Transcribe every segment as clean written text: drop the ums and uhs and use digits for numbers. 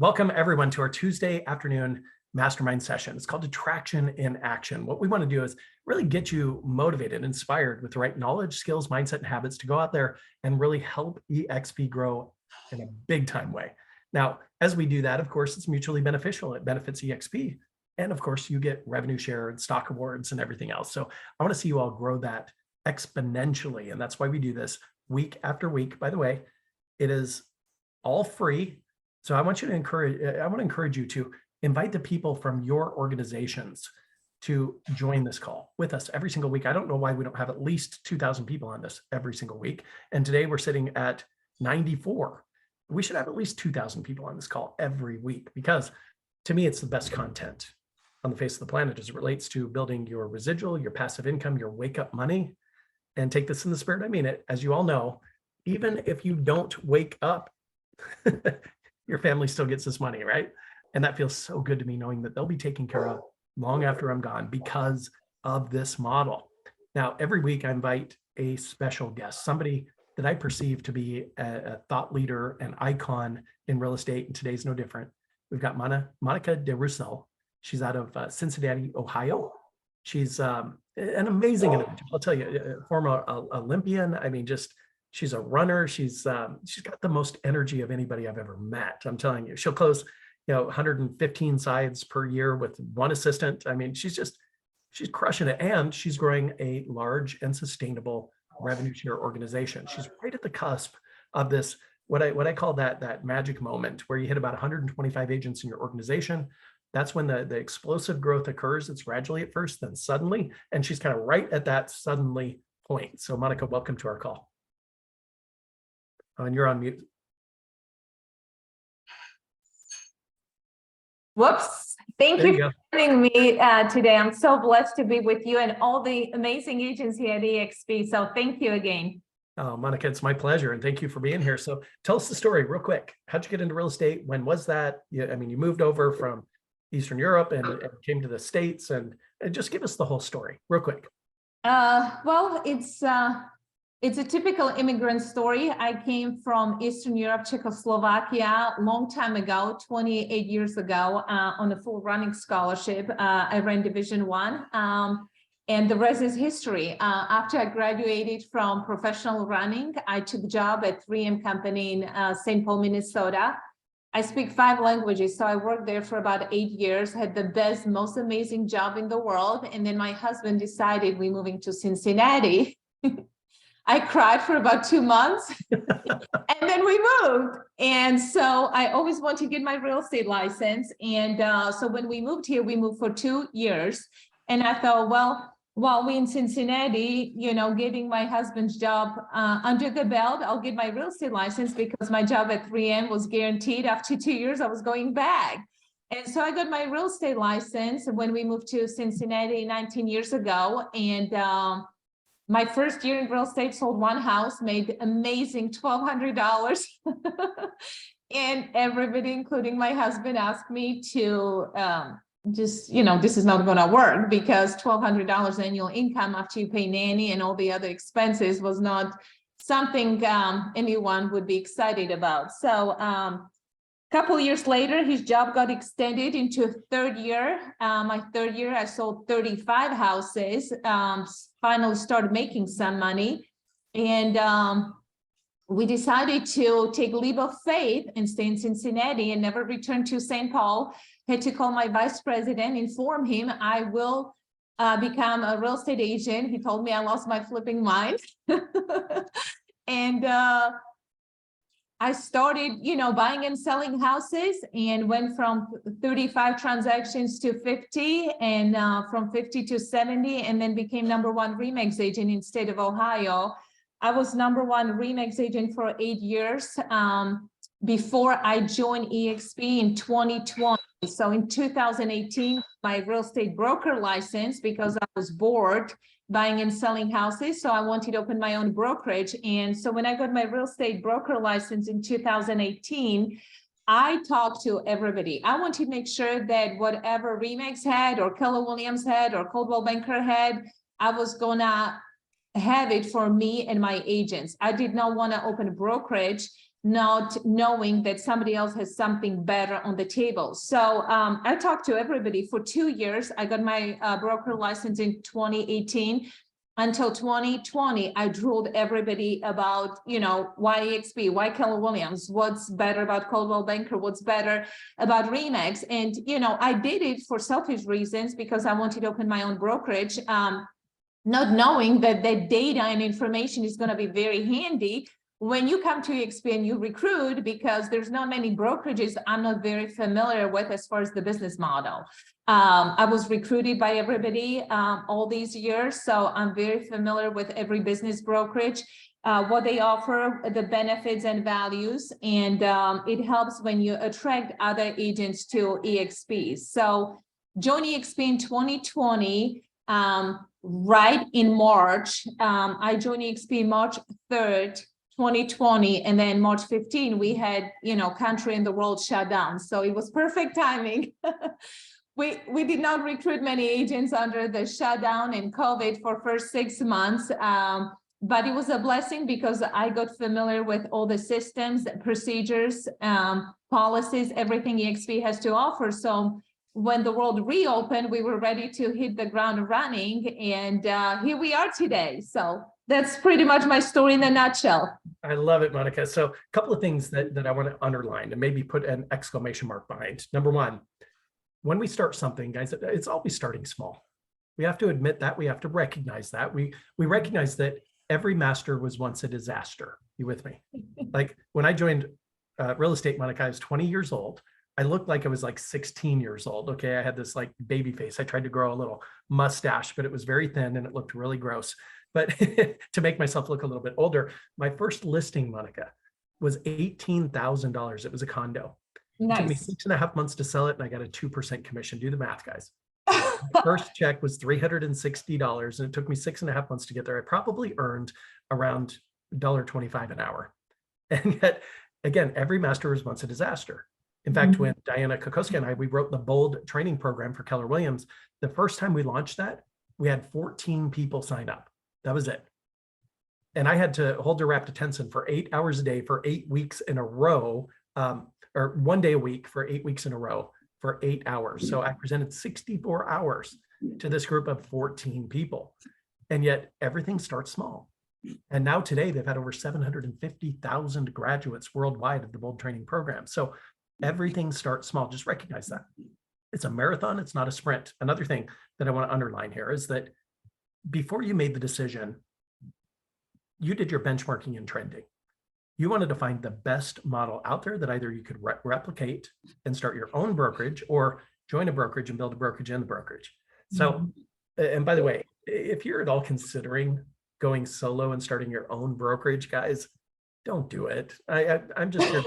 Welcome everyone to our Tuesday afternoon mastermind session. It's called Attraction in Action. What we want to do is really get you motivated, inspired with the right knowledge, skills, mindset, and habits to go out there and really help EXP grow in a big time way. Now, as we do that, of course, it's mutually beneficial. It benefits EXP. And of course, you get revenue share and stock awards and everything else. So I want to see you all grow that exponentially. And that's why we do this week after week. By the way, it is all free. So I want to encourage you to invite the people from your organizations to join this call with us every single week. I don't know why we don't have at least 2,000 people on this every single week. And today we're sitting at 94. We should have at least 2,000 people on this call every week, because to me, it's the best content on the face of the planet as it relates to building your residual, your passive income, your wake up money. And take this in the spirit I mean it. As you all know, even if you don't wake up, your family still gets this money, right? And that feels so good to me, knowing that they'll be taken care of long after I'm gone because of this model. Now, every week I invite a special guest, somebody that I perceive to be a thought leader, an icon in real estate, and today's no different. We've got Monika DeRousel. She's out of Cincinnati, Ohio. She's an amazing individual. I'll tell you, former Olympian. I mean, she's a runner. She's got the most energy of anybody I've ever met. I'm telling you, she'll close, 115 sides per year with one assistant. I mean, she's crushing it, and she's growing a large and sustainable revenue share organization. She's right at the cusp of this, what I call that magic moment, where you hit about 125 agents in your organization. That's when the explosive growth occurs. It's gradually at first, then suddenly, and she's kind of right at that suddenly point. So Monika, welcome to our call. And you're on mute. Whoops. Thank you for having me today. I'm so blessed to be with you and all the amazing agents here at EXP. So thank you again. Oh, Monika, it's my pleasure. And thank you for being here. So tell us the story real quick. How'd you get into real estate? When was that? You moved over from Eastern Europe and came to the States, and just give us the whole story real quick. Well, it's a typical immigrant story. I came from Eastern Europe, Czechoslovakia, a long time ago, 28 years ago, on a full running scholarship. I ran Division I, and the rest is history. After I graduated from professional running, I took a job at 3M company in St. Paul, Minnesota. I speak 5 languages, so I worked there for about 8 years, had the best, most amazing job in the world. And then my husband decided we're moving to Cincinnati. I cried for about 2 months and then we moved. And so I always wanted to get my real estate license. And so when we moved here, we moved for 2 years. And I thought, well, while we're in Cincinnati, getting my husband's job under the belt, I'll get my real estate license, because my job at 3M was guaranteed after 2 years I was going back. And so I got my real estate license when we moved to Cincinnati 19 years ago. And my first year in real estate, sold one house, made amazing $1,200. And everybody, including my husband, asked me to this is not going to work, because $1,200 annual income after you pay nanny and all the other expenses was not something anyone would be excited about. So a couple of years later, his job got extended into a third year. My third year, I sold 35 houses, finally started making some money. And we decided to take a leap of faith and stay in Cincinnati and never return to St. Paul. Had to call my vice president, inform him I will become a real estate agent. He told me I lost my flipping mind. And I started, buying and selling houses, and went from 35 transactions to 50, and from 50 to 70, and then became #1 RE/MAX agent in state of Ohio. I was #1 RE/MAX agent for 8 years before I joined EXP in 2020. So in 2018, my real estate broker license, because I was bored buying and selling houses. So I wanted to open my own brokerage. And so when I got my real estate broker license in 2018, I talked to everybody. I wanted to make sure that whatever RE/MAX had, or Keller Williams had, or Coldwell Banker had, I was gonna have it for me and my agents. I did not want to open a brokerage not knowing that somebody else has something better on the table. So I talked to everybody for 2 years. I got my broker license in 2018. Until 2020, I drilled everybody about, why EXP, why Keller Williams, what's better about Coldwell Banker, what's better about RE/MAX. And, I did it for selfish reasons because I wanted to open my own brokerage, not knowing that the data and information is going to be very handy when you come to EXP and you recruit, because there's not many brokerages I'm not very familiar with as far as the business model. I was recruited by everybody all these years, so I'm very familiar with every business brokerage, what they offer, the benefits and values, and it helps when you attract other agents to EXP. So join EXP in 2020, right in March. I joined EXP March 3rd, 2020, and then March 15, we had, country and the world shut down. So it was perfect timing. We did not recruit many agents under the shutdown and COVID for first 6 months, but it was a blessing because I got familiar with all the systems, procedures, policies, everything EXP has to offer. So when the world reopened, we were ready to hit the ground running, and here we are today. So that's pretty much my story in a nutshell. I love it, Monika. So a couple of things that I want to underline and maybe put an exclamation mark behind. Number one, when we start something, guys, it's always starting small. We have to admit that. We have to recognize that. We recognize that every master was once a disaster. You with me? Like when I joined real estate, Monika, I was 20 years old. I looked like I was like 16 years old. Okay. I had this like baby face. I tried to grow a little mustache, but it was very thin and it looked really gross. But to make myself look a little bit older, my first listing, Monika, was $18,000. It was a condo. Nice. It took me 6.5 months to sell it, and I got a 2% commission. Do the math, guys. First check was $360, and it took me 6.5 months to get there. I probably earned around $1.25 an hour. And yet, again, every master was once a disaster. In fact, when Diana Kokoska and we wrote the Bold training program for Keller Williams, the first time we launched that, we had 14 people sign up. That was it. And I had to hold their raptotensin for 8 hours a day for 8 weeks in a row, or 1 day a week for 8 weeks in a row for 8 hours. So I presented 64 hours to this group of 14 people. And yet everything starts small. And now today they've had over 750,000 graduates worldwide of the Bold training program. So everything starts small. Just recognize that. It's a marathon. It's not a sprint. Another thing that I want to underline here is that before you made the decision, you did your benchmarking and trending. You wanted to find the best model out there that either you could replicate and start your own brokerage or join a brokerage and build a brokerage in the brokerage. So, and by the way, if you're at all considering going solo and starting your own brokerage, guys, don't do it. I'm just here.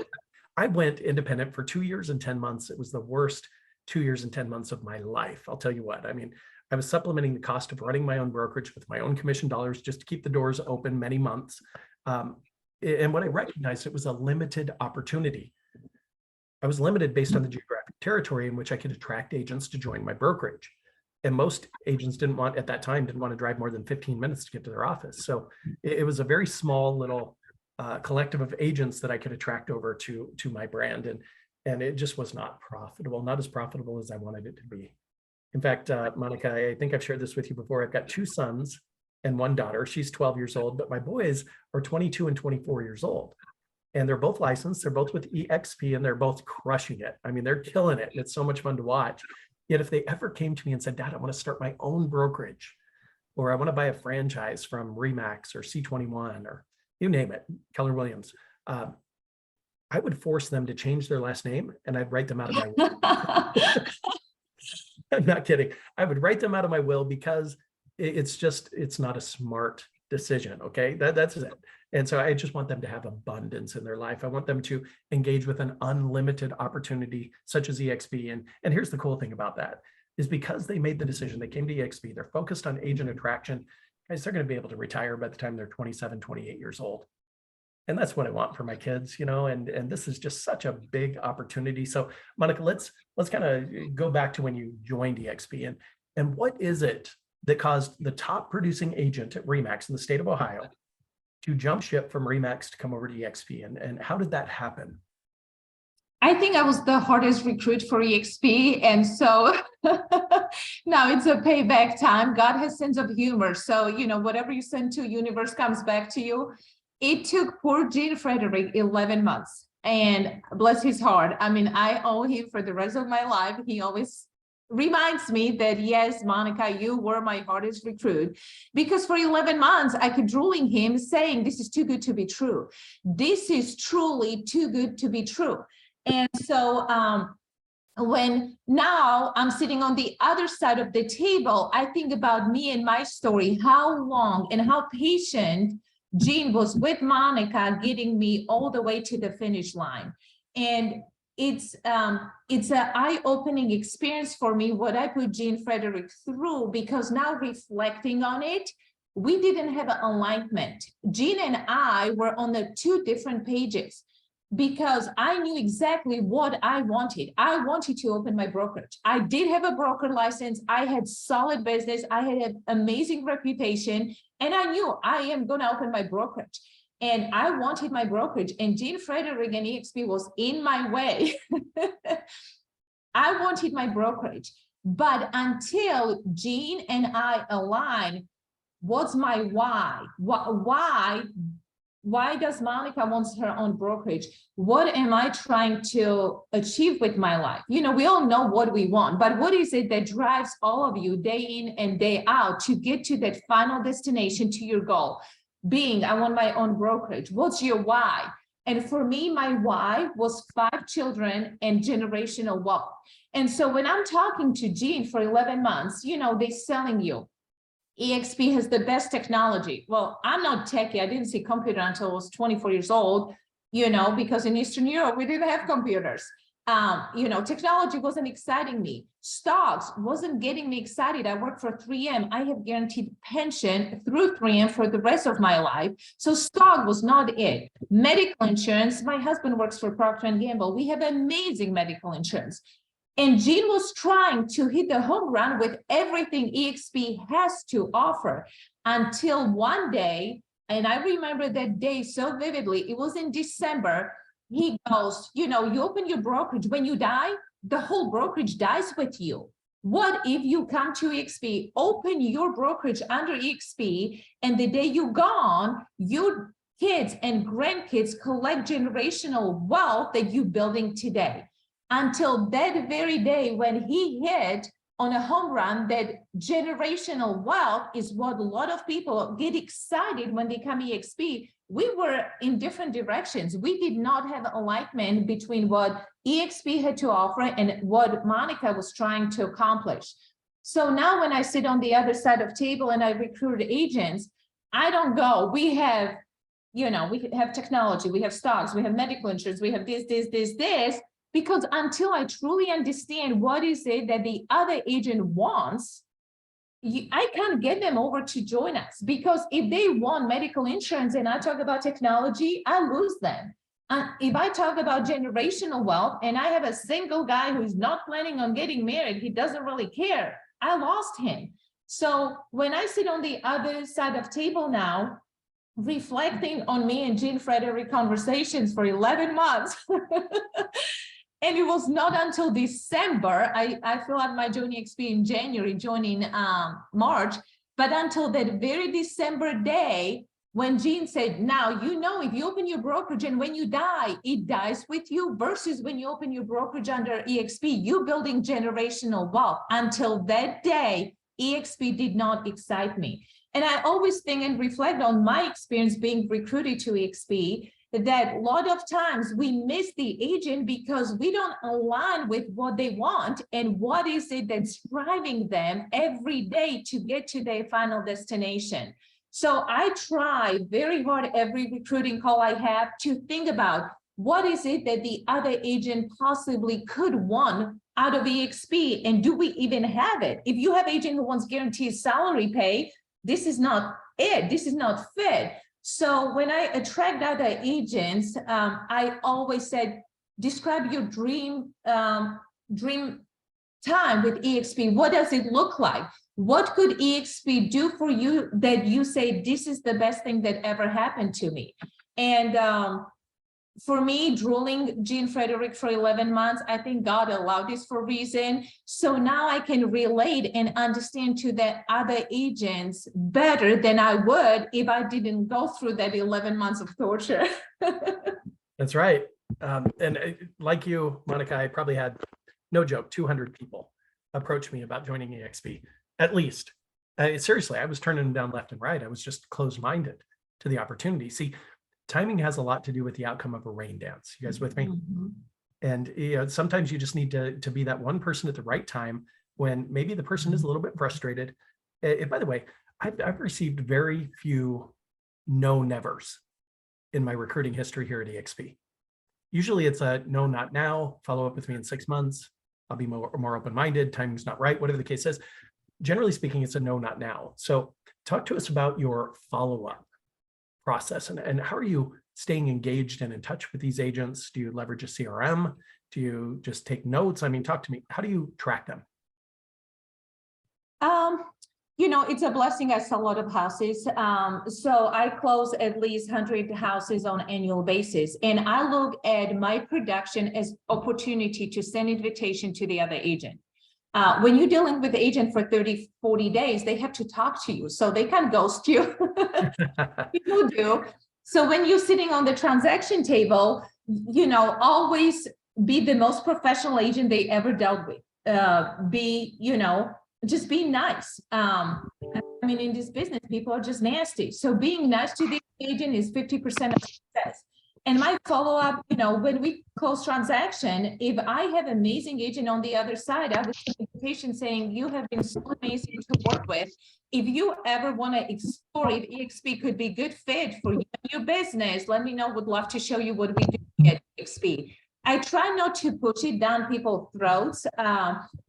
I went independent for 2 years and 10 months. It was the worst 2 years and 10 months of my life. I'll tell you what, I mean, I was supplementing the cost of running my own brokerage with my own commission dollars just to keep the doors open many months. And what I recognized, it was a limited opportunity. I was limited based on the geographic territory in which I could attract agents to join my brokerage. And most agents didn't want to drive more than 15 minutes to get to their office. So it was a very small little collective of agents that I could attract over to my brand. And it just was not profitable, not as profitable as I wanted it to be. In fact, Monika, I think I've shared this with you before. I've got 2 sons and 1 daughter. She's 12 years old, but my boys are 22 and 24 years old. And they're both licensed. They're both with EXP and they're both crushing it. I mean, they're killing it. It's so much fun to watch. Yet if they ever came to me and said, Dad, I want to start my own brokerage, or I want to buy a franchise from RE/MAX or C21 or you name it, Keller Williams, I would force them to change their last name and I'd write them out of my will. I'm not kidding. I would write them out of my will because it's not a smart decision. Okay. That's it. And so I just want them to have abundance in their life. I want them to engage with an unlimited opportunity such as EXP. And here's the cool thing about that is because they made the decision, they came to EXP, they're focused on agent attraction. Guys, they're going to be able to retire by the time they're 27, 28 years old. And that's what I want for my kids, and this is just such a big opportunity. So Monika, let's kind of go back to when you joined EXP and what is it that caused the top producing agent at RE/MAX in the state of Ohio to jump ship from Remax to come over to EXP? And how did that happen? I think I was the hardest recruit for EXP. And so now it's a payback time. God has sense of humor. So, whatever you send to universe comes back to you. It took poor Gene Frederick 11 months, and bless his heart. I mean, I owe him for the rest of my life. He always reminds me that, yes, Monika, you were my hardest recruit, because for 11 months, I kept drooling him saying, this is too good to be true. This is truly too good to be true. And so when now I'm sitting on the other side of the table, I think about me and my story, how long and how patient Gene was with Monika, getting me all the way to the finish line. And it's an eye-opening experience for me, what I put Gene Frederick through, because now reflecting on it, we didn't have an alignment. Gene and I were on the two different pages, because I knew exactly what I wanted. I wanted to open my brokerage. I did have a broker license. I had solid business. I had an amazing reputation, and I knew I am going to open my brokerage. And I wanted my brokerage, and Gene Frederick and EXP was in my way. I wanted my brokerage, but until Gene and I align, what's my why? Why does Monika wants her own brokerage? What am I trying to achieve with my life? We all know what we want, but what is it that drives all of you day in and day out to get to that final destination, to your goal? Being, I want my own brokerage. What's your why? And for me, my why was 5 children and generational wealth. And so when I'm talking to Gene for 11 months, they're selling you, EXP has the best technology. Well, I'm not techie. I didn't see computer until I was 24 years old, because in Eastern Europe, we didn't have computers. Technology wasn't exciting me. Stocks wasn't getting me excited. I worked for 3M. I have guaranteed pension through 3M for the rest of my life. So stock was not it. Medical insurance, my husband works for Procter & Gamble. We have amazing medical insurance. And Gene was trying to hit the home run with everything EXP has to offer, until one day, and I remember that day so vividly, it was in December, he goes, you open your brokerage, when you die, the whole brokerage dies with you. What if you come to EXP, open your brokerage under EXP, and the day you're gone, your kids and grandkids collect generational wealth that you're building today? Until that very day when he hit on a home run, that generational wealth is what a lot of people get excited when they come EXP. We were in different directions. We did not have alignment between what EXP had to offer and what Monika was trying to accomplish. So now when I sit on the other side of the table and I recruit agents, I don't go, we have technology, we have stocks, we have medical insurance, we have this, because until I truly understand what is it that the other agent wants, I can't get them over to join us, because if they want medical insurance and I talk about technology, I lose them. If I talk about generational wealth and I have a single guy who's not planning on getting married, he doesn't really care, I lost him. So when I sit on the other side of the table now, reflecting on me and Gene Frederick conversations for 11 months, and it was not until December, I filled out my joining EXP in January, joining March, but until that very December day, when Gene said, now, if you open your brokerage and when you die, it dies with you, versus when you open your brokerage under EXP, you building generational wealth. Until that day, EXP did not excite me. And I always think and reflect on my experience being recruited to EXP, that a lot of times we miss the agent because we don't align with what they want and what is it that's driving them every day to get to their final destination. So I try very hard every recruiting call I have to think about what is it that the other agent possibly could want out of EXP, and do we even have it? If you have agent who wants guaranteed salary pay, this is not it. This is not fit. So when I attract other agents, I always said, describe your dream time with EXP? What does it look like? What could EXP do for you that you say, this is the best thing that ever happened to me? And for me, drooling Jean Frederick for 11 months, I think God allowed this for a reason. So now I can relate and understand to the other agents better than I would if I didn't go through that 11 months of torture. That's right. And like you, Monica, I probably had, no joke, 200 people approach me about joining EXP, at least. Seriously, I was turning them down left and right. I was just closed-minded to the opportunity. See, timing has a lot to do with the outcome of a rain dance. You guys with me? Mm-hmm. And sometimes you just need to be that one person at the right time when maybe the person is a little bit frustrated. And by the way, I've received very few no nevers in my recruiting history here at EXP. Usually it's a no, not now, follow up with me in 6 months. I'll be more open-minded, timing's not right, whatever the case is. Generally speaking, it's a no, not now. So talk to us about your follow-up process and how are you staying engaged and in touch with these agents? Do you leverage a CRM? Do you just take notes? I mean, talk to me. How do you track them? It's a blessing. I sell a lot of houses. So I close at least 100 houses on an annual basis. And I look at my production as opportunity to send invitation to the other agent. When you're dealing with the agent for 30, 40 days, they have to talk to you. So they can't ghost you. People do. So when you're sitting on the transaction table, always be the most professional agent they ever dealt with. Just be nice. In this business, people are just nasty. So being nice to the agent is 50% of success. And my follow-up, when we close transaction, if I have amazing agent on the other side, I have a invitation saying, you have been so amazing to work with. If you ever want to explore if EXP could be good fit for you and your business, let me know. Would love to show you what we do at EXP. I try not to push it down people's throats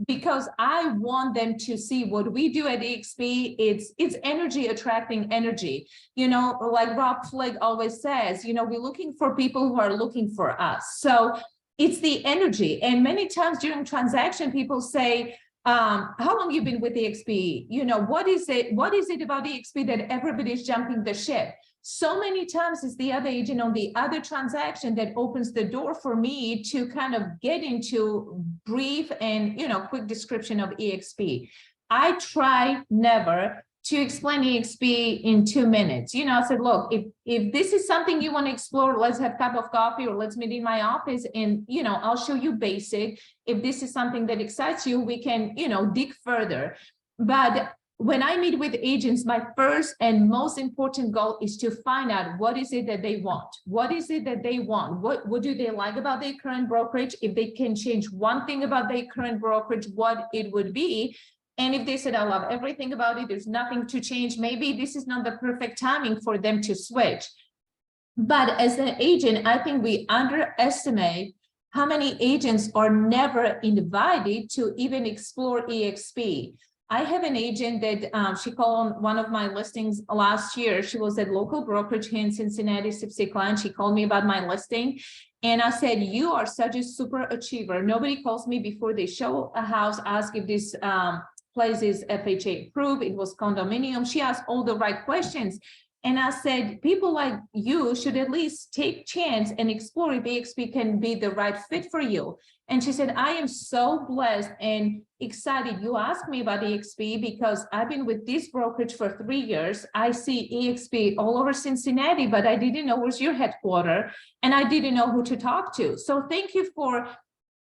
because I want them to see what we do at EXP. It's energy attracting energy. Like Rob Flegg always says, we're looking for people who are looking for us. So it's the energy. And many times during transaction, people say, how long you been with EXP? What is it about EXP that everybody's jumping the ship? So many times it's the other agent on the other transaction that opens the door for me to kind of get into brief and, quick description of EXP. I try never to explain EXP in 2 minutes. I said, look, if this is something you want to explore, let's have a cup of coffee or let's meet in my office and, I'll show you basic. If this is something that excites you, we can, dig further. But when I meet with agents, my first and most important goal is to find out what is it that they want. What is it that they want? What do they like about their current brokerage? If they can change one thing about their current brokerage, what it would be. And if they said, I love everything about it, there's nothing to change, maybe this is not the perfect timing for them to switch. But as an agent, I think we underestimate how many agents are never invited to even explore EXP. I have an agent that she called on one of my listings last year. She was at local brokerage here in Cincinnati, and she called me about my listing. And I said, you are such a super achiever. Nobody calls me before they show a house, ask if this place is FHA approved. It was condominium. She asked all the right questions. And I said, people like you should at least take chance and explore if EXP can be the right fit for you. And she said, I am so blessed and excited you asked me about EXP because I've been with this brokerage for 3 years. I see EXP all over Cincinnati, but I didn't know where's your headquarters and I didn't know who to talk to. So thank you for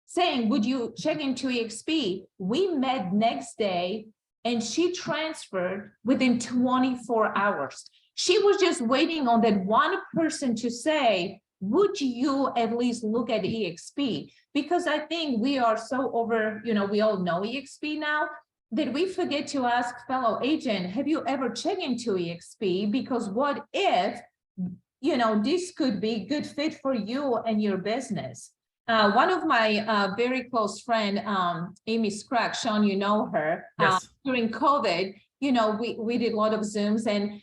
saying, would you check into EXP? We met next day and she transferred within 24 hours. She was just waiting on that one person to say, would you at least look at EXP? Because I think we are so over, we all know EXP now, that we forget to ask fellow agent, have you ever checked into EXP? Because what if, this could be good fit for you and your business. One of my very close friend, Amy Scruggs, Sean, you know her, yes. During COVID, we did a lot of Zooms and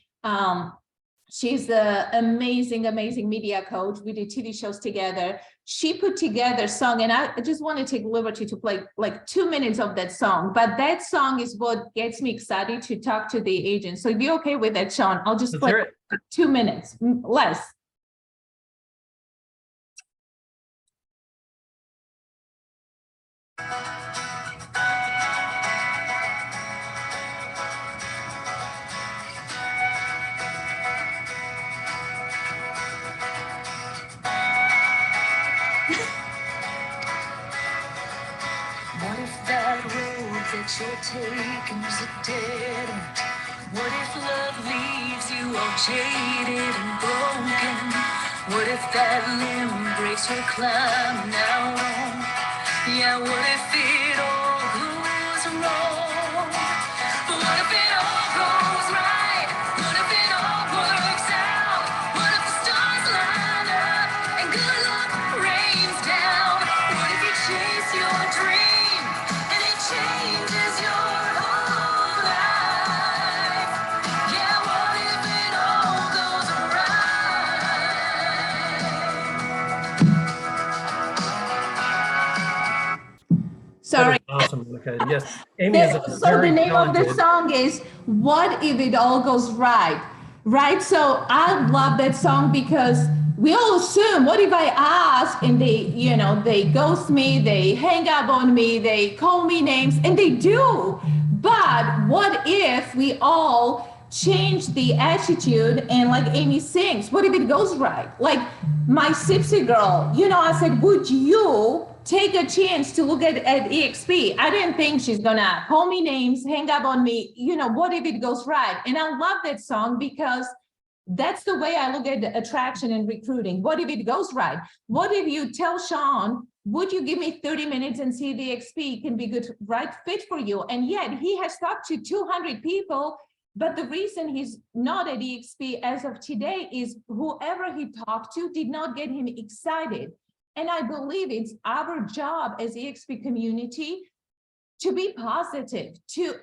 She's an amazing, amazing media coach. We did TV shows together. She put together a song, and I just want to take liberty to play like 2 minutes of that song. But that song is what gets me excited to talk to the agent. So if you're okay with that, Sean, I'll just play 2 minutes, less. What if that road that you're taking is a dead end? What if love leaves you all jaded and broken? What if that limb breaks you're climbing out on? Yeah, what if it all goes wrong? But what if it all goes right? What if it all works out? What if the stars line up and good luck rains down? What if you chase your dream and it changes your whole life? Yeah, what if it all goes right? Sorry. Awesome, Monika. Yes, Amy is a So the name of the talented. song is "What If It All Goes Right?" Right? So I love that song because we all assume, what if I ask and they ghost me, they hang up on me, they call me names, and they do. But what if we all change the attitude and like Amy sings, what if it goes right? Like my Sipsy girl, I said, would you take a chance to look at EXP? I didn't think she's gonna call me names, hang up on me, what if it goes right? And I love that song because that's the way I look at attraction and recruiting. What if it goes right? What if you tell Sean, would you give me 30 minutes and see if the EXP can be good, right fit for you? And yet he has talked to 200 people, but the reason he's not at EXP as of today is whoever he talked to did not get him excited. And I believe it's our job as EXP community to be positive, to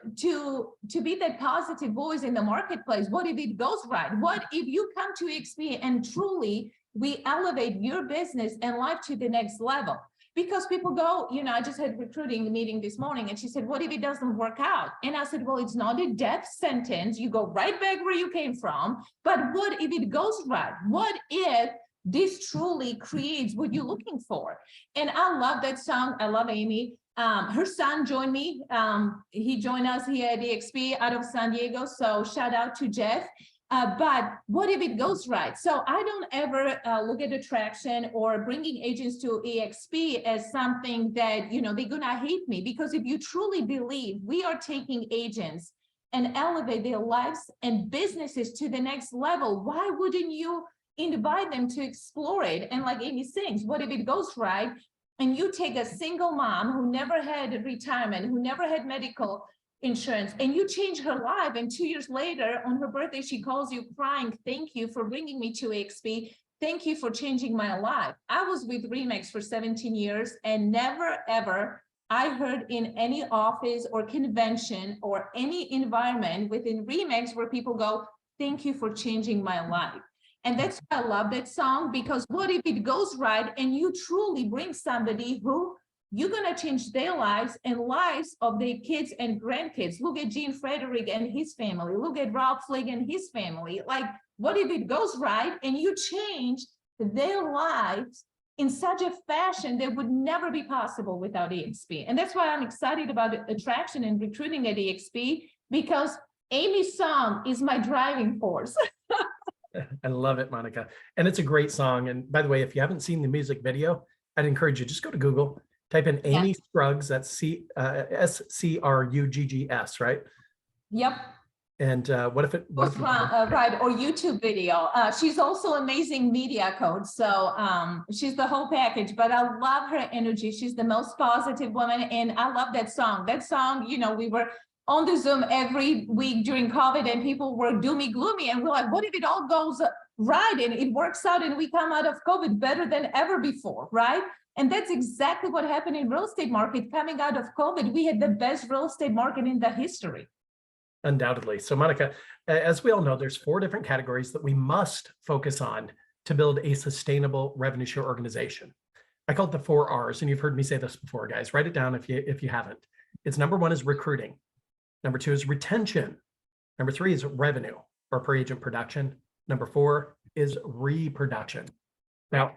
be that positive voice in the marketplace. What if it goes right? What if you come to EXP and truly we elevate your business and life to the next level? Because people go, I just had recruiting meeting this morning and she said, what if it doesn't work out? And I said, well, it's not a death sentence. You go right back where you came from. But what if it goes right? What if this truly creates what you're looking for? And I love that song. I love Amy. Her son joined me. He joined us here at EXP out of San Diego. So shout out to Jeff. But what if it goes right? So I don't ever look at attraction or bringing agents to EXP as something that, they're gonna hate me. Because if you truly believe we are taking agents and elevate their lives and businesses to the next level, why wouldn't you invite them to explore it? And like Amy sings, what if it goes right? And you take a single mom who never had a retirement, who never had medical insurance, and you change her life. And 2 years later, on her birthday, she calls you crying, thank you for bringing me to EXP. Thank you for changing my life. I was with RE/MAX for 17 years and never, ever I heard in any office or convention or any environment within RE/MAX where people go, thank you for changing my life. And that's why I love that song, because what if it goes right and you truly bring somebody who you're going to change their lives and lives of their kids and grandkids. Look at Gene Frederick and his family. Look at Rob Fligg and his family. Like, what if it goes right and you change their lives in such a fashion that would never be possible without EXP? And that's why I'm excited about attraction and recruiting at EXP, because Amy's song is my driving force. I love it, Monika. And it's a great song. And by the way, if you haven't seen the music video, I'd encourage you, just go to Google, type in Amy Scruggs, that's SCRUGGS, right? Yep. And what if it was right, or YouTube video. She's also amazing media coach. So she's the whole package, but I love her energy. She's the most positive woman. And I love that song. That song, we were on the Zoom every week during COVID and people were doomy gloomy. And we're like, what if it all goes right and it works out and we come out of COVID better than ever before, right? And that's exactly what happened in real estate market. Coming out of COVID, we had the best real estate market in the history. Undoubtedly. So Monica, as we all know, there's 4 different categories that we must focus on to build a sustainable revenue share organization. I call it the 4 R's, and you've heard me say this before, guys. Write it down if you haven't. It's number 1 is recruiting. Number 2 is retention. Number 3 is revenue or per agent production. Number 4 is reproduction. Now,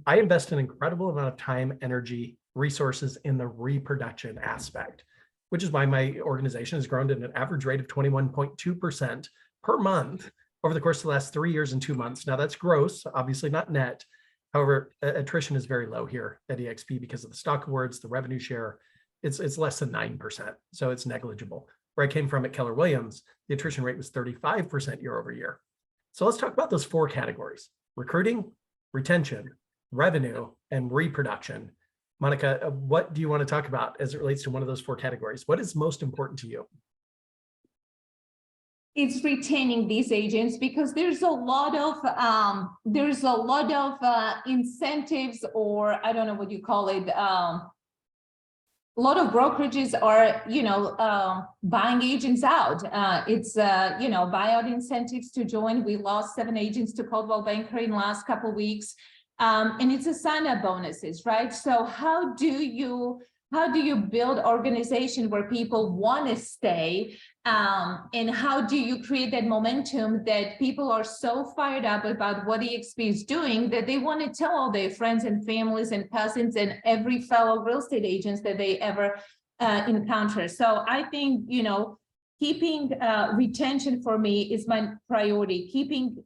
I invest an incredible amount of time, energy, resources in the reproduction aspect, which is why my organization has grown at an average rate of 21.2% per month over the course of the last 3 years and 2 months. Now that's gross, obviously not net. However, attrition is very low here at EXP because of the stock awards, the revenue share. It's less than 9%, so it's negligible. Where I came from at Keller Williams, the attrition rate was 35% year over year. So let's talk about those 4 categories: recruiting, retention, revenue, and reproduction. Monica, what do you want to talk about as it relates to one of those 4 categories? What is most important to you? It's retaining these agents, because there's a lot of incentives, or I don't know what you call it. A lot of brokerages are, buying agents out. It's buyout incentives to join. We lost 7 agents to Coldwell Banker in the last couple of weeks. And it's a sign-up bonuses, right? So how do you build organization where people want to stay? And how do you create that momentum that people are so fired up about what EXP is doing that they want to tell all their friends and families and cousins and every fellow real estate agents that they ever encounter? So I think, keeping retention for me is my priority. Keeping,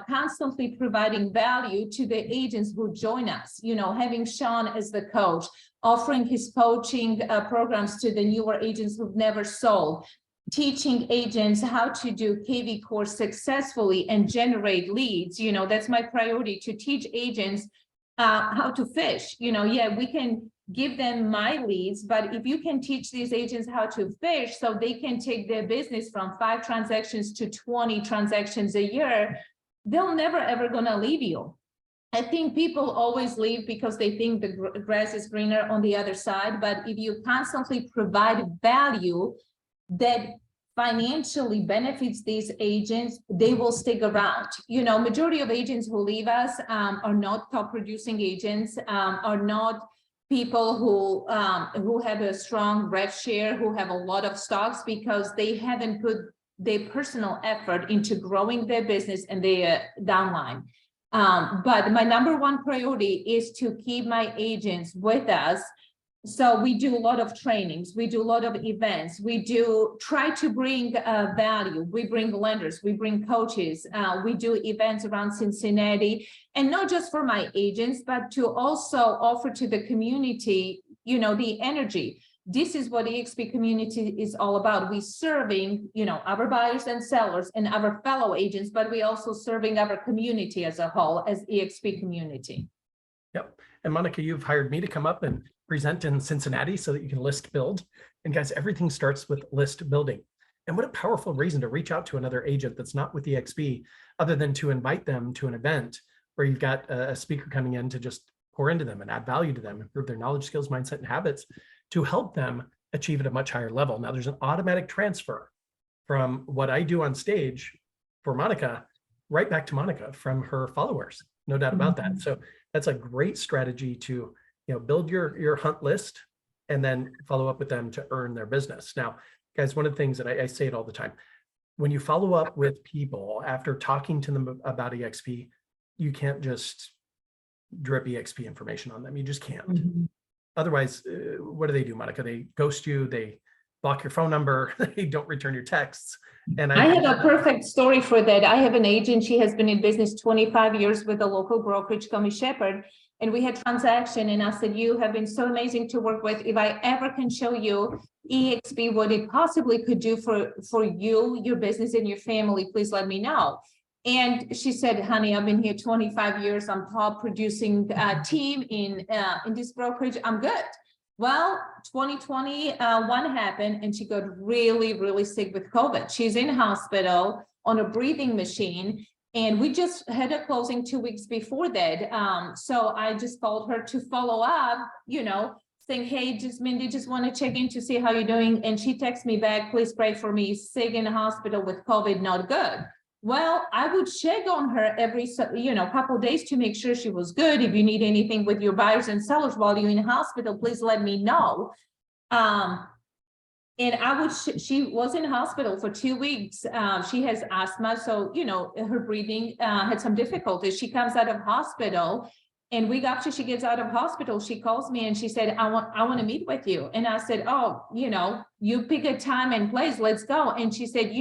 constantly providing value to the agents who join us, having Sean as the coach, offering his coaching programs to the newer agents who've never sold, teaching agents how to do KV course successfully and generate leads. That's my priority, to teach agents how to fish. Yeah, we can give them my leads, but if you can teach these agents how to fish so they can take their business from 5 transactions to 20 transactions a year, they'll never ever gonna leave you. I think people always leave because they think the grass is greener on the other side, but if you constantly provide value that financially benefits these agents, they will stick around. Majority of agents who leave us are not top producing agents, are not people who have a strong RevShare, who have a lot of stocks, because they haven't put their personal effort into growing their business and their downline. But my number 1 priority is to keep my agents with us. So we do a lot of trainings, we do a lot of events, we do try to bring value. We bring lenders, we bring coaches, we do events around Cincinnati, and not just for my agents, but to also offer to the community, the energy. This is what EXP community is all about. We serving, our buyers and sellers and our fellow agents, but we also serving our community as a whole, as EXP community. Yep. And Monica, you've hired me to come up and present in Cincinnati so that you can list build. And guys, everything starts with list building. And what a powerful reason to reach out to another agent that's not with EXP, other than to invite them to an event where you've got a speaker coming in to just pour into them and add value to them, improve their knowledge, skills, mindset, and habits to help them achieve at a much higher level. Now, there's an automatic transfer from what I do on stage for Monica right back to Monica from her followers. No doubt about that. So that's a great strategy to build your hunt list and then follow up with them to earn their business. Now, guys, one of the things that I say it all the time, when you follow up with people after talking to them about EXP, you can't just drip EXP information on them. You just can't. Otherwise, what do, Monica? They ghost you, they block your phone number, they don't return your texts. And I have a perfect story for that. I have an agent, she has been in business 25 years with a local brokerage, Comey Shepherd, and we had transaction, and I said, you have been so amazing to work with. If I ever can show you EXP, what it possibly could do for you, your business, and your family, please let me know. And she said, honey, I've been here 25 years. I'm top producing team in this brokerage. I'm good. Well, 2021 happened and she got really, really sick with COVID. She's in hospital on a breathing machine. And we just had a closing 2 weeks before that. So I just called her to follow up, saying, hey, just Mindy, just want to check in to see how you're doing. And she texts me back, please pray for me, sick in the hospital with COVID, not good. Well, I would check on her every, couple of days to make sure she was good. If you need anything with your buyers and sellers while you're in hospital, please let me know. And she was in hospital for 2 weeks. She has asthma. So, her breathing had some difficulties. She comes out of hospital, and week after she gets out of hospital, she calls me and she said, I want to meet with you. And I said, oh, you pick a time and place, let's go. And she said,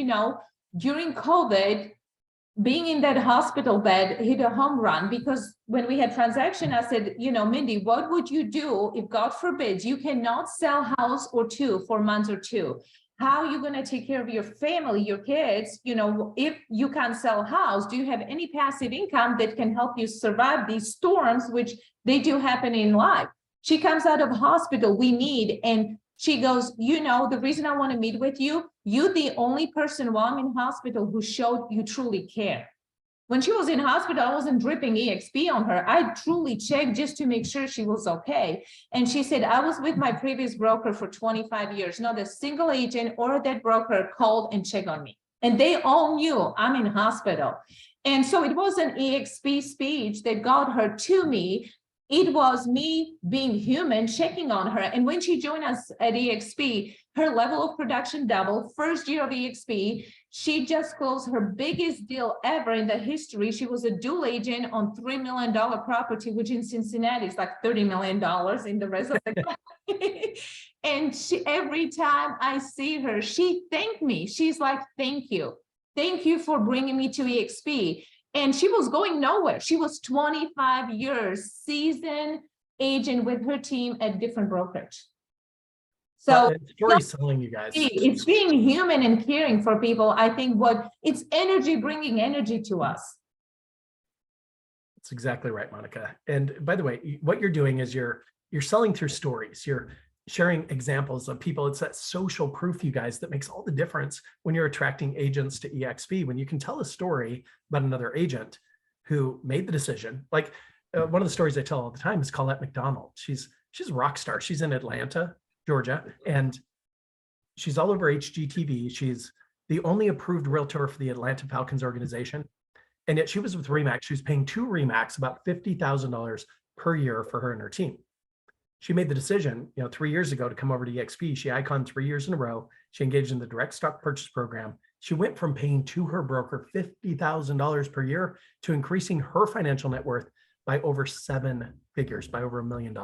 during COVID, being in that hospital bed hit a home run, because when we had transaction, I said, Mindy, what would you do if, God forbid, you cannot sell house or two for months or two? How are you going to take care of your family, your kids? If you can't sell a house, do you have any passive income that can help you survive these storms, which they do happen in life? She comes out of hospital, we meet, and she goes, the reason I want to meet with you, you're the only person while I'm in hospital who showed you truly care. When she was in hospital, I wasn't dripping EXP on her. I truly checked just to make sure she was okay. And she said, I was with my previous broker for 25 years. Not a single agent or that broker called and checked on me. And they all knew I'm in hospital. And so it was an EXP speech that got her to me. It was me being human, checking on her. And when she joined us at EXP, her level of production doubled. First year of EXP, she just closed her biggest deal ever in the history. She was a dual agent on $3 million property, which in Cincinnati is like $30 million in the rest of the country. And every time I see her, she thanked me. She's like, thank you. Thank you for bringing me to EXP. And she was going nowhere. She was 25 years seasoned agent with her team at different brokerage. So story selling, you guys. It's being human and caring for people. I think it's energy, bringing energy to us. That's exactly right, Monika. And by the way, what you're doing is you're selling through stories. You're sharing examples of people. It's that social proof, you guys, that makes all the difference when you're attracting agents to EXP. When you can tell a story about another agent who made the decision. Like one of the stories I tell all the time is Colette McDonald. She's a rock star. She's in Atlanta, Georgia, and she's all over HGTV. She's the only approved realtor for the Atlanta Falcons organization. And yet she was with RE/MAX. She was paying 2 RE/MAX about $50,000 per year for her and her team. She made the decision, 3 years ago to come over to EXP. She iconed 3 years in a row. She engaged in the direct stock purchase program. She went from paying to her broker $50,000 per year to increasing her financial net worth by over 7 figures, by over $1 million.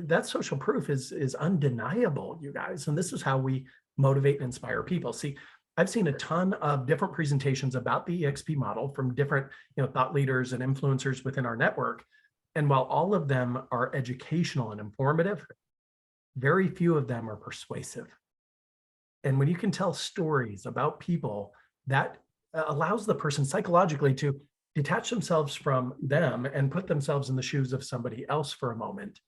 That social proof is undeniable, you guys. And this is how we motivate and inspire people. See, I've seen a ton of different presentations about the EXP model from different thought leaders and influencers within our network. And while all of them are educational and informative, very few of them are persuasive. And when you can tell stories about people, that allows the person psychologically to detach themselves from them and put themselves in the shoes of somebody else for a moment.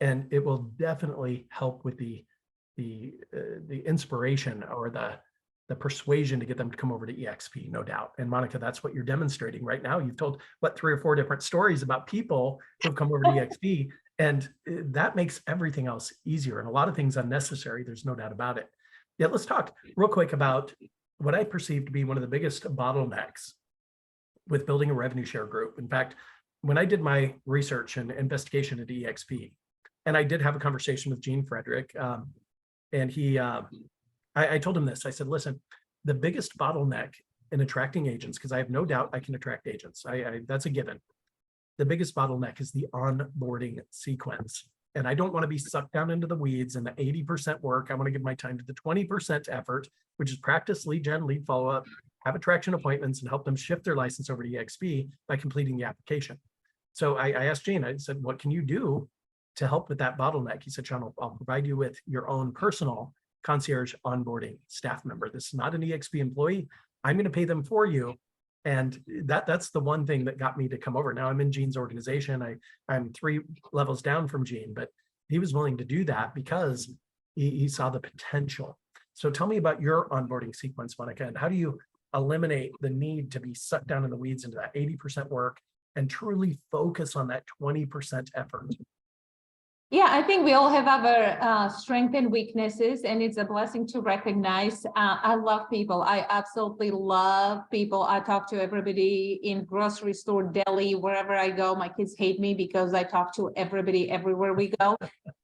And it will definitely help with the inspiration or the persuasion to get them to come over to EXP, no doubt. And Monika, that's what you're demonstrating right now. You've told 3 or 4 different stories about people who've come over to EXP, and that makes everything else easier and a lot of things unnecessary. There's no doubt about it. Yeah, let's talk real quick about what I perceive to be one of the biggest bottlenecks with building a revenue share group. In fact, when I did my research and investigation at EXP, and I did have a conversation with Gene Frederick, and I told him this. I said, listen, the biggest bottleneck in attracting agents, because I have no doubt I can attract agents. That's a given. The biggest bottleneck is the onboarding sequence. And I don't want to be sucked down into the weeds and the 80% work. I want to give my time to the 20% effort, which is practice lead gen, lead follow-up, have attraction appointments, and help them shift their license over to EXP by completing the application. So I asked Gene, I said, what can you do to help with that bottleneck? He said, Sean, I'll provide you with your own personal concierge onboarding staff member. This is not an EXP employee. I'm going to pay them for you. And that's the one thing that got me to come over. Now I'm in Gene's organization. I'm 3 levels down from Gene, but he was willing to do that because he saw the potential. So tell me about your onboarding sequence, Monika, and how do you eliminate the need to be sucked down in the weeds into that 80% work and truly focus on that 20% effort? Yeah, I think we all have our strengths and weaknesses, and it's a blessing to recognize. I love people. I absolutely love people. I talk to everybody in grocery store, deli, wherever I go. My kids hate me because I talk to everybody everywhere we go.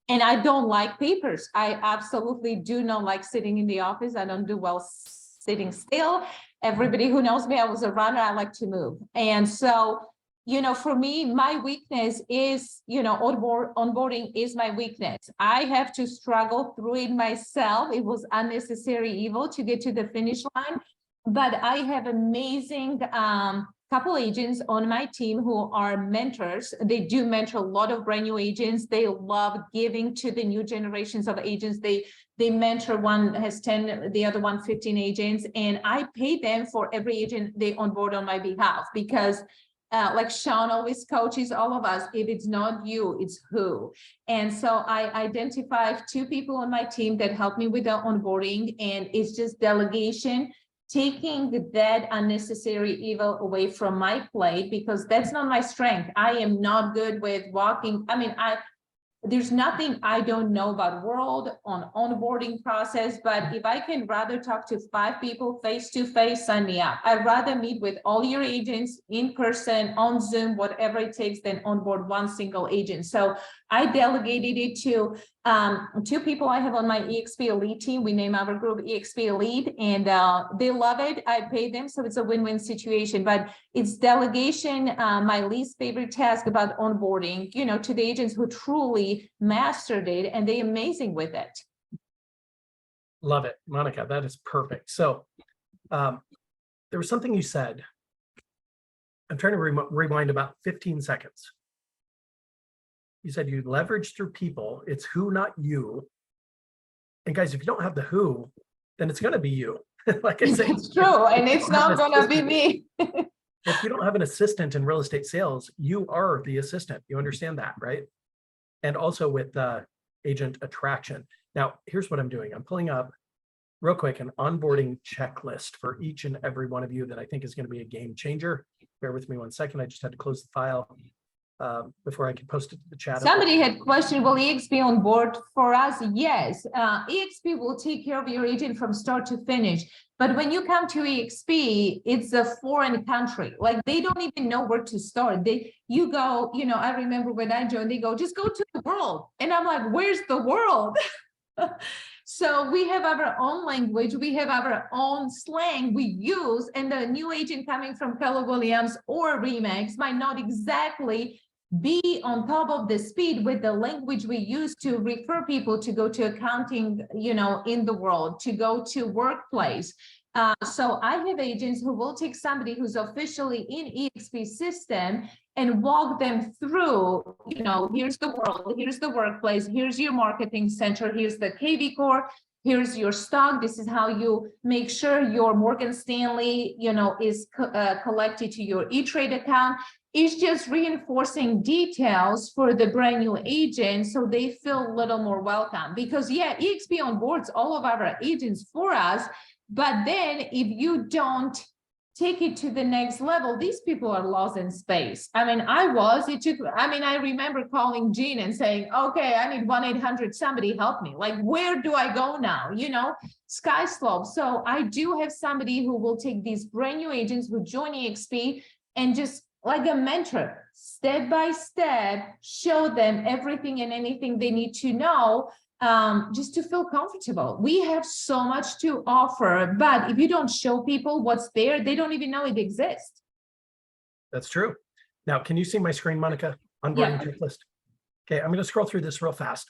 And I don't like papers. I absolutely do not like sitting in the office. I don't do well sitting still. Everybody who knows me, I was a runner. I like to move. And so, for me, my weakness is, onboarding is my weakness. I have to struggle through it myself. It was unnecessary evil to get to the finish line. But I have amazing couple agents on my team who are mentors. They do mentor a lot of brand new agents. They love giving to the new generations of agents. They mentor, one has 10, the other one 15 agents, and I pay them for every agent they onboard on my behalf, because like Sean always coaches all of us, if it's not you, it's who. And so I identify 2 people on my team that help me with the onboarding, and it's just delegation, taking that unnecessary evil away from my plate, because that's not my strength. I am not good with walking. I mean, there's nothing I don't know about world on onboarding process, but if I can rather talk to 5 people face to face, sign me up. I'd rather meet with all your agents in person, on Zoom, whatever it takes, than onboard one single agent. So I delegated it to 2 people I have on my EXP Elite team. We name our group EXP Elite, and they love it. I pay them, so it's a win-win situation. But it's delegation, my least favorite task about onboarding, to the agents who truly mastered it, and they're amazing with it. Love it, Monica. That is perfect. So there was something you said. I'm trying to rewind about 15 seconds. You said you leverage through people. It's who, not you. And guys, if you don't have the who, then it's going to be you. Like I said, it's true, and it's not going to be me. If you don't have an assistant in real estate sales, you are the assistant. You understand that, right? And also with agent attraction. Now, here's what I'm doing. I'm pulling up real quick an onboarding checklist for each and every one of you that I think is going to be a game changer. Bear with me one second. I just had to close the file before I could post it to the chat. Somebody had questioned, will EXP on board for us? Yes, EXP will take care of your agent from start to finish. But when you come to EXP, it's a foreign country. Like, they don't even know where to start. You go, I remember when I joined, they go, just go to the world. And I'm like, where's the world? So we have our own language, we have our own slang we use, and the new agent coming from Keller Williams or Remax might not exactly be on top of the speed with the language we use to refer people to go to accounting, in the world, to go to workplace. So I have agents who will take somebody who's officially in EXP system and walk them through, here's the world, here's the workplace, here's your marketing center, here's the KV core, here's your stock. This is how you make sure your Morgan Stanley, is collected to your E-Trade account. It's just reinforcing details for the brand new agent so they feel a little more welcome. Because EXP onboards all of our agents for us, but then if you don't take it to the next level, these people are lost in space. I mean, I remember calling Gene and saying, okay, I need 1-800, somebody help me. Like, where do I go now? Sky slope. So I do have somebody who will take these brand new agents who join EXP and just, like a mentor, step by step, show them everything and anything they need to know, just to feel comfortable. We have so much to offer, but if you don't show people what's there, they don't even know it exists. That's true. Now, can you see my screen, Monica? Onboarding checklist. Okay, I'm going to scroll through this real fast.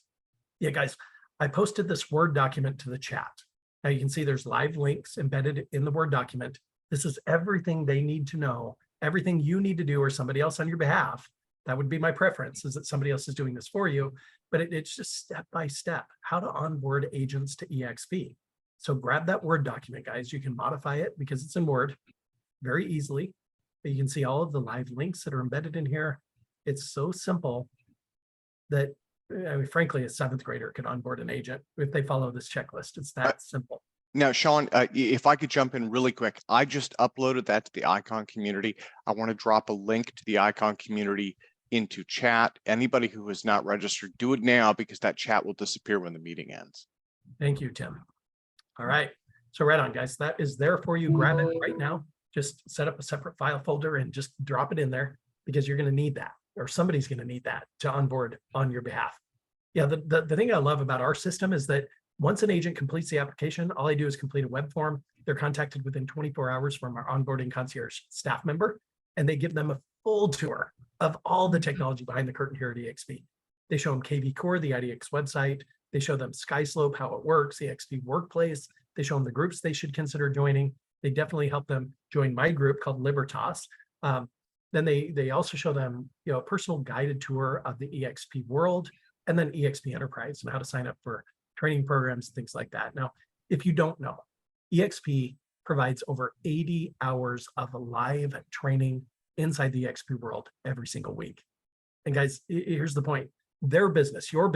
Yeah, guys, I posted this Word document to the chat. Now you can see there's live links embedded in the Word document. This is everything they need to know, everything you need to do, or somebody else on your behalf. That would be my preference, is that somebody else is doing this for you, but it's just step by step, how to onboard agents to EXP. So grab that Word document, guys. You can modify it because it's in Word very easily. You can see all of the live links that are embedded in here. It's so simple that, frankly, a 7th grader could onboard an agent if they follow this checklist. It's that simple. Now, Sean, if I could jump in really quick, I just uploaded that to the Icon community. I want to drop a link to the Icon community into chat. Anybody who has not registered, do it now because that chat will disappear when the meeting ends. Thank you, Tim. All right. So right on, guys. That is there for you. Grab it right now. Just set up a separate file folder and just drop it in there because you're going to need that, or somebody's going to need that to onboard on your behalf. Yeah, the thing I love about our system is that once an agent completes the application, all I do is complete a web form. They're contacted within 24 hours from our onboarding concierge staff member, and they give them a full tour of all the technology behind the curtain here at EXP. They show them KV Core, the IDX website. They show them SkySlope, how it works, the EXP Workplace. They show them the groups they should consider joining. They definitely help them join my group called Libertas. Then they also show them, a personal guided tour of the EXP world, and then EXP Enterprise and how to sign up for training programs, things like that. Now, if you don't know, EXP provides over 80 hours of live training inside the EXP world every single week. And guys, here's the point. Their business, your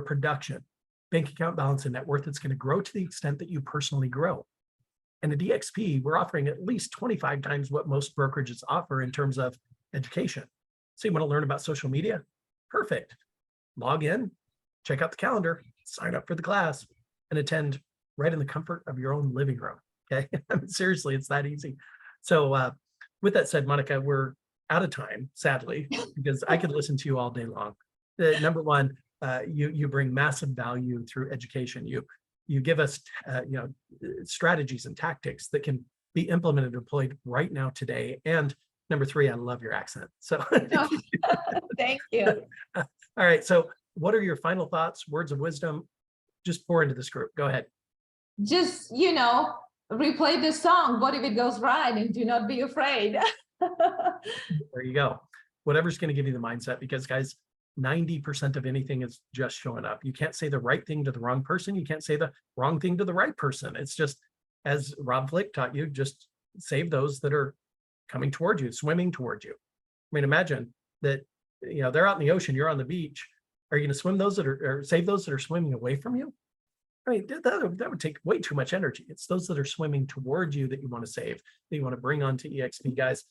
production, bank account balance, and net worth, it's going to grow to the extent that you personally grow. And at DXP, we're offering at least 25 times what most brokerages offer in terms of education. So you want to learn about social media? Perfect. Log in, check out the calendar, sign up for the class, and attend right in the comfort of your own living room. Okay. I mean, seriously, it's that easy. So with that said, Monika, we're out of time, sadly, because I could listen to you all day long. Number one, you bring massive value through education. You give us strategies and tactics that can be implemented and deployed right now today. And number three, I love your accent. So Thank you. All right. So what are your final thoughts, words of wisdom? Just pour into this group. Go ahead. Just, replay the song, What If It Goes Right, and do not be afraid. There you go. Whatever's going to give you the mindset, because guys, 90% of anything is just showing up. You can't say the right thing to the wrong person. You can't say the wrong thing to the right person. It's just, as Rob Flick taught you, just save those that are coming towards you, swimming towards you. I mean, imagine that, they're out in the ocean, you're on the beach. Are you going to swim those that are, or save those that are swimming away from you? I mean, that would take way too much energy. It's those that are swimming towards you that you want to save, that you want to bring onto EXP. Guys,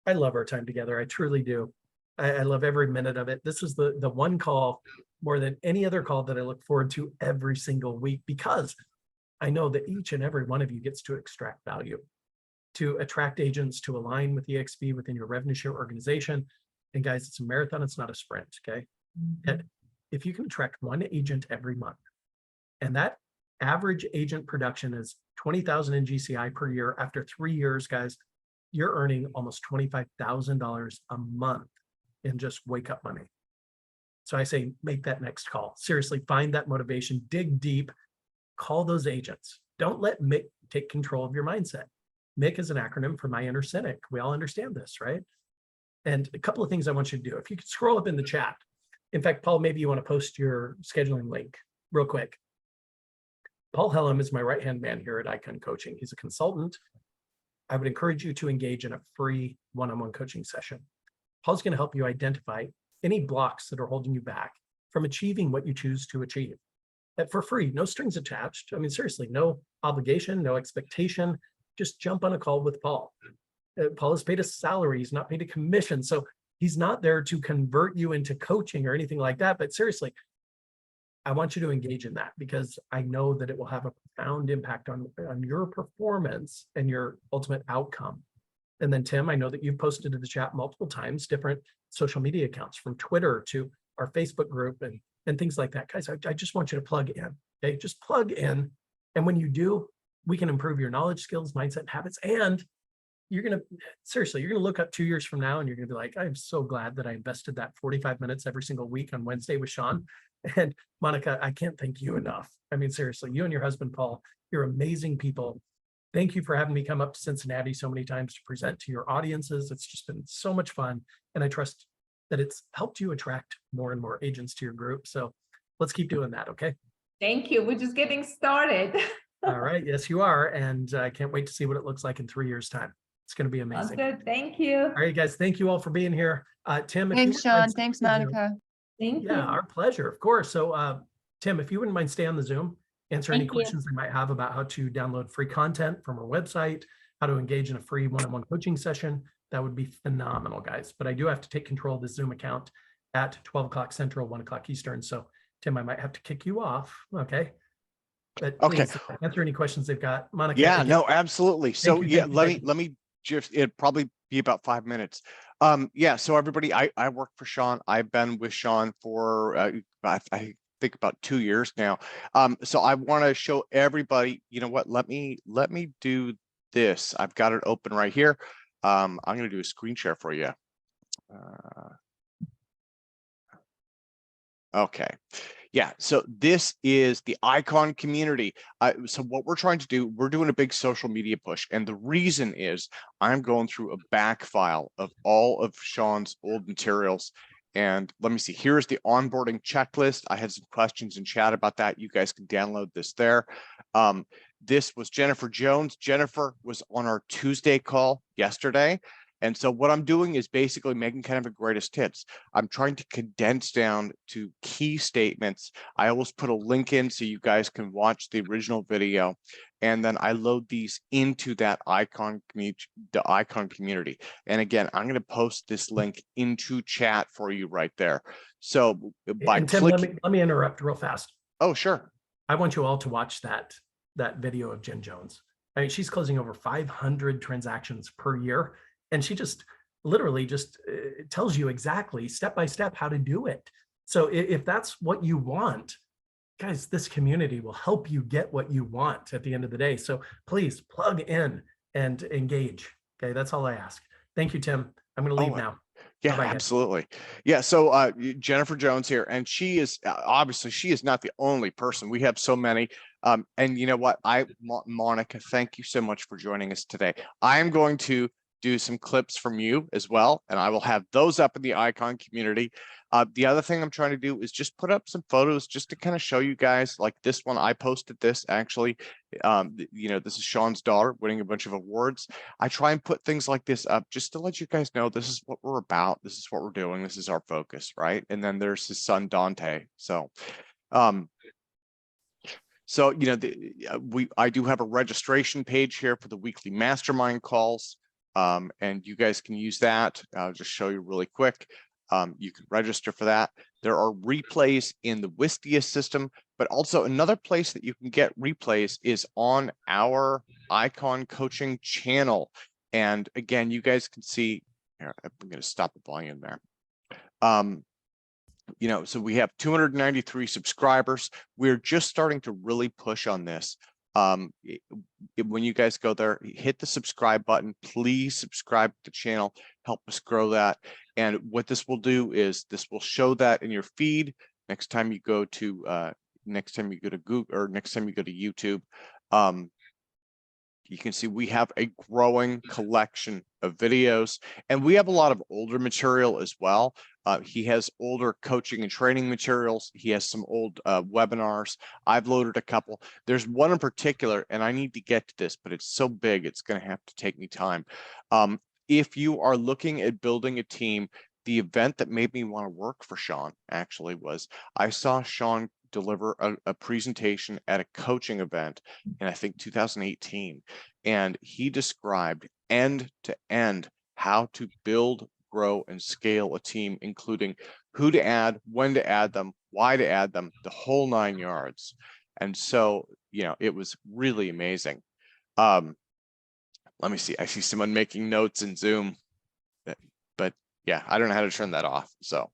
I love our time together. I truly do. I love every minute of it. This is the one call more than any other call that I look forward to every single week, because I know that each and every one of you gets to extract value, to attract agents, to align with EXP within your revenue share organization. And guys, it's a marathon. It's not a sprint. Okay. And if you can attract one agent every month, and that average agent production is 20,000 in GCI per year, after 3 years, guys, you're earning almost $25,000 a month in just wake up money. So I say, make that next call. Seriously, find that motivation, dig deep, call those agents. Don't let Mick take control of your mindset. MIC is an acronym for My Inner Cynic. We all understand this, right? And a couple of things I want you to do. If you could scroll up in the chat. In fact, Paul, maybe you want to post your scheduling link real quick. Paul Hellam is my right-hand man here at Icon Coaching. He's a consultant. I would encourage you to engage in a free one-on-one coaching session. Paul's going to help you identify any blocks that are holding you back from achieving what you choose to achieve. For free, no strings attached. I mean, seriously, no obligation, no expectation. Just jump on a call with Paul. Paul is paid a salary. He's not paid a commission. So he's not there to convert you into coaching or anything like that. But seriously, I want you to engage in that, because I know that it will have a profound impact on your performance and your ultimate outcome. And then Tim, I know that you've posted to the chat multiple times, different social media accounts, from Twitter to our Facebook group and things like that. Guys, I just want you to plug in, okay? Just plug in. And when you do, we can improve your knowledge, skills, mindset, and habits. And you're going to look up 2 years from now and you're going to be like, I'm so glad that I invested that 45 minutes every single week on Wednesday with Sean. And Monika, I can't thank you enough. I mean, seriously, you and your husband, Paul, you're amazing people. Thank you for having me come up to Cincinnati so many times to present to your audiences. It's just been so much fun. And I trust that it's helped you attract more and more agents to your group. So let's keep doing that. Okay. Thank you. We're just getting started. All right. Yes, you are. And I can't wait to see what it looks like in 3 years' time. It's going to be amazing. Good. Thank you. All right, guys. Thank you all for being here. Tim. Thanks, Sean. Thanks, Monika. Thank you. Yeah, our pleasure, of course. So Tim, if you wouldn't mind stay on the Zoom, answer any questions they might have about how to download free content from our website, how to engage in a free one-on-one coaching session, that would be phenomenal, guys. But I do have to take control of the Zoom account at 12 o'clock Central, 1 o'clock Eastern. So Tim, I might have to kick you off. Okay. But Okay. please answer any questions they've got. Monica. Yeah, again, no, absolutely. So you, yeah, thank you, let thank me, let me just, it'd probably be about 5 minutes. Yeah, so everybody, I work for Sean. I've been with Sean for, I think about 2 years now. So I want to show everybody, you know what, let me do this. I've got it open right here. I'm going to do a screen share for you. Okay. Yeah, so this is the icon community. So what we're trying to do, we're doing a big social media push. And the reason is I'm going through a back file of all of Sean's old materials. And let me see, here's the onboarding checklist. I had some questions in chat about that. You guys can download this there. This was Jennifer Jones. Jennifer was on our Tuesday call yesterday. And so what I'm doing is basically making kind of a greatest hits. I'm trying to condense down to key statements. I always put a link in so you guys can watch the original video. And then I load these into that icon community. And again, I'm going to post this link into chat for you right there. So by and Tim, clicking, let me interrupt real fast. Oh, sure. I want you all to watch that video of Jen Jones. I mean, she's closing over 500 transactions per year. And she just literally just tells you exactly step by step how to do it. So if that's what you want, guys, this community will help you get what you want at the end of the day. So please plug in and engage. Okay, that's all I ask. Thank you, Tim. I'm going to leave now. Yeah, Bye-bye, guys. absolutely. Yeah, so Jennifer Jones here, and she is obviously she is not the only person. We have so many. And you know what? Monica, thank you so much for joining us today. I am going to do some clips from you as well, and I will have those up in the icon community. The other thing I'm trying to do is just put up some photos just to kind of show you guys, like this one. I posted this actually. You know, this is Sean's daughter winning a bunch of awards. I try and put things like this up just to let you guys know this is what we're about. This is what we're doing. This is our focus, right? And then there's his son Dante. So you know, I do have a registration page here for the weekly mastermind calls. And you guys can use that. I'll just show you really quick. You can register for that. There are replays in the Wistia system, but also another place that you can get replays is on our Icon Coaching channel. And again, you guys can see, here, I'm going to stop the volume there. You know, so we have 293 subscribers. We're just starting to really push on this. When you guys go there, hit the subscribe button. Please subscribe to the channel, help us grow that. And what this will do is this will show that in your feed next time you go to Google, or next time you go to YouTube. You can see we have a growing collection of videos, and we have a lot of older material as well. He has older coaching and training materials. He has some old webinars. I've loaded a couple. There's one in particular, and I need to get to this, but it's so big, it's going to have to take me time. If you are looking at building a team, the event that made me want to work for Sean actually was I saw Sean deliver a presentation at a coaching event in, I think, 2018. And he described end to end how to build, grow, and scale a team, including who to add, when to add them, why to add them, the whole 9 yards. And so, you know, it was really amazing. Let me see. I see someone making notes in Zoom, but yeah, I don't know how to turn that off. So,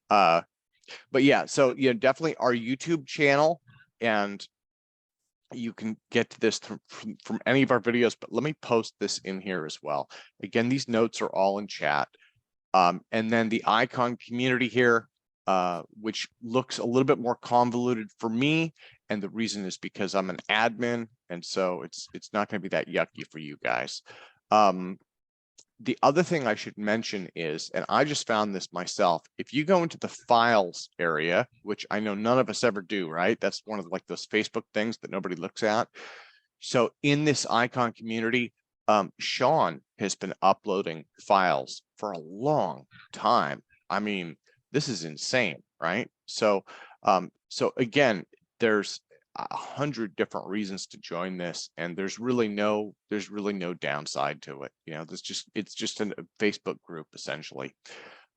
but yeah, so you know, definitely our YouTube channel, and you can get to this from any of our videos, but let me post this in here as well. Again, these notes are all in chat. And then the icon community here, which looks a little bit more convoluted for me. And the reason is because I'm an admin. And so it's not going to be that yucky for you guys. The other thing I should mention is, and I just found this myself, if you go into the files area, which I know none of us ever do, right? That's one of like those Facebook things that nobody looks at. So in this icon community, Sean has been uploading files for a long time. I mean, this is insane, right? So, so again, there's 100 different reasons to join this, and there's really no downside to it. You know, it's just a Facebook group essentially.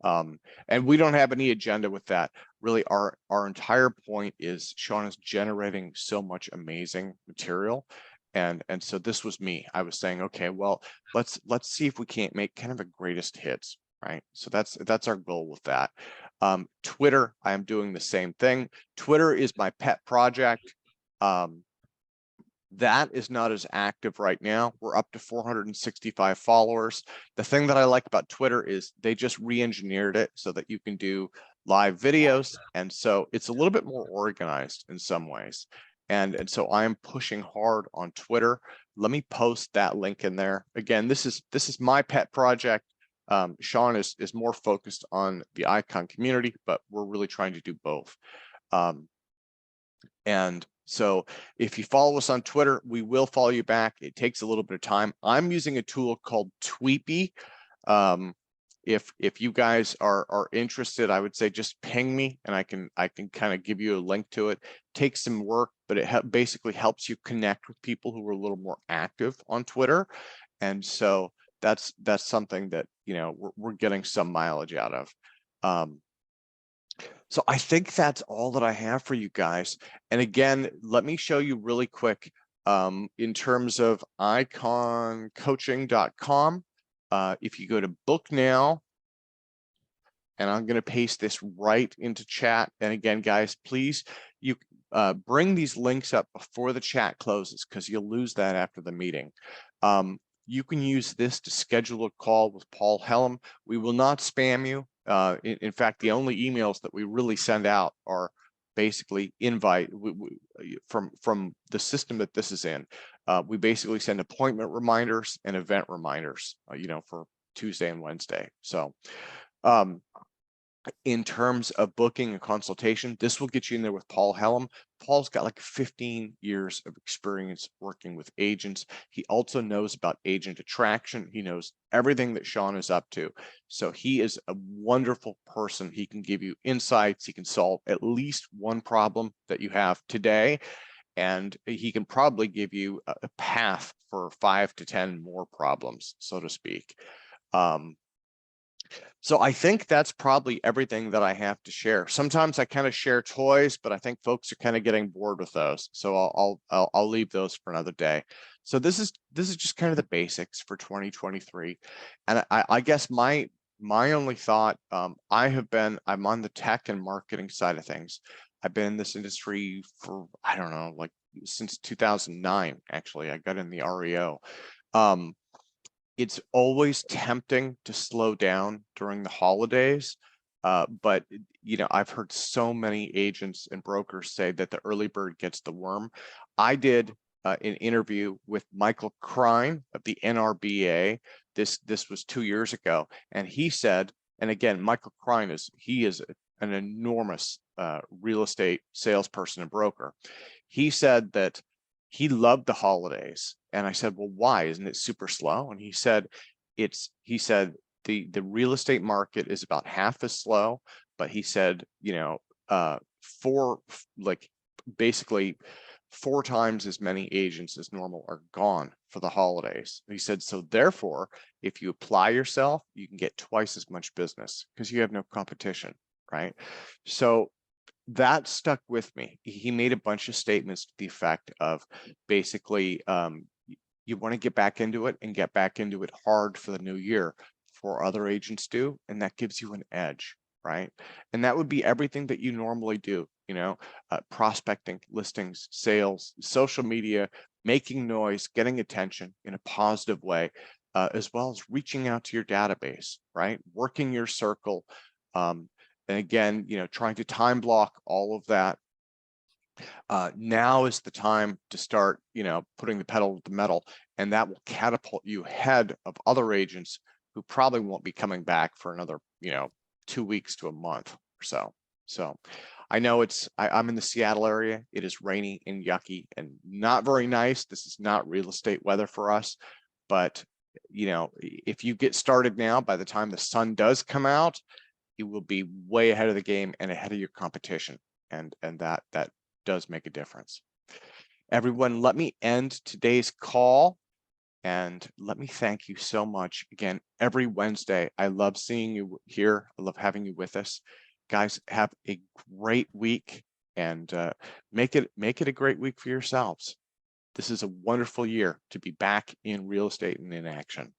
And we don't have any agenda with that. Really, our entire point is Sean is generating so much amazing material. And so this was me. I was saying, okay, well, let's see if we can't make kind of a greatest hits, right? So that's our goal with that. Twitter, I am doing the same thing. Twitter is my pet project. That is not as active right now. We're up to 465 followers. The thing that I like about Twitter is they just re-engineered it so that you can do live videos. And so it's a little bit more organized in some ways. And so I am pushing hard on Twitter. Let me post that link in there. Again, this is my pet project. Sean is more focused on the icon community, but we're really trying to do both. And so if you follow us on Twitter, we will follow you back. It takes a little bit of time. I'm using a tool called Tweepy. If you guys are interested, I would say just ping me and I can kind of give you a link to it. Takes some work, but it basically helps you connect with people who are a little more active on Twitter. And so that's something that, you know, we're getting some mileage out of. So I think that's all that I have for you guys. And again, let me show you really quick in terms of iconcoaching.com. If you go to book now, and I'm going to paste this right into chat. And again, guys, please, you bring these links up before the chat closes because you'll lose that after the meeting. You can use this to schedule a call with Paul Helm. We will not spam you. In fact, the only emails that we really send out are basically invite from the system that this is in. We basically send appointment reminders and event reminders, you know, for Tuesday and Wednesday. So in terms of booking a consultation, this will get you in there with Paul Helm. Paul's got like 15 years of experience working with agents. He also knows about agent attraction. He knows everything that Sean is up to. So he is a wonderful person. He can give you insights. He can solve at least one problem that you have today. And he can probably give you a path for 5 to 10 more problems, so to speak. So I think that's probably everything that I have to share. Sometimes I kind of share toys, but I think folks are kind of getting bored with those. So I'll leave those for another day. So this is just kind of the basics for 2023. And I guess my only thought, I'm on the tech and marketing side of things. I've been in this industry for, I don't know, like since 2009, actually. I got in the REO. It's always tempting to slow down during the holidays, but you know, I've heard so many agents and brokers say that the early bird gets the worm. I did an interview with Michael Krein of the NRBA. This was 2 years ago, and he said, and again, Michael Krein is an enormous real estate salesperson and broker. He said that he loved the holidays. And I said, well, why? Isn't it super slow? And he said, the real estate market is about half as slow, but he said, you know, basically 4 times as many agents as normal are gone for the holidays. He said, so therefore, if you apply yourself, you can get twice as much business because you have no competition, right? So that stuck with me. He made a bunch of statements to the effect of basically, you want to get back into it and get back into it hard for the new year before other agents do. And that gives you an edge, right? And that would be everything that you normally do, you know, prospecting, listings, sales, social media, making noise, getting attention in a positive way, as well as reaching out to your database, right? Working your circle. And again, you know, trying to time block all of that. Now is the time to start, you know, putting the pedal to the metal, and that will catapult you ahead of other agents who probably won't be coming back for another, you know, 2 weeks to a month or so. So I know I'm in the Seattle area. It is rainy and yucky and not very nice. This is not real estate weather for us, but you know, if you get started now, by the time the sun does come out, you will be way ahead of the game and ahead of your competition. And that does make a difference. Everyone, let me end today's call. And let me thank you so much again. Every Wednesday, I love seeing you here. I love having you with us. Guys, have a great week, and make it a great week for yourselves. This is a wonderful year to be back in real estate and in action.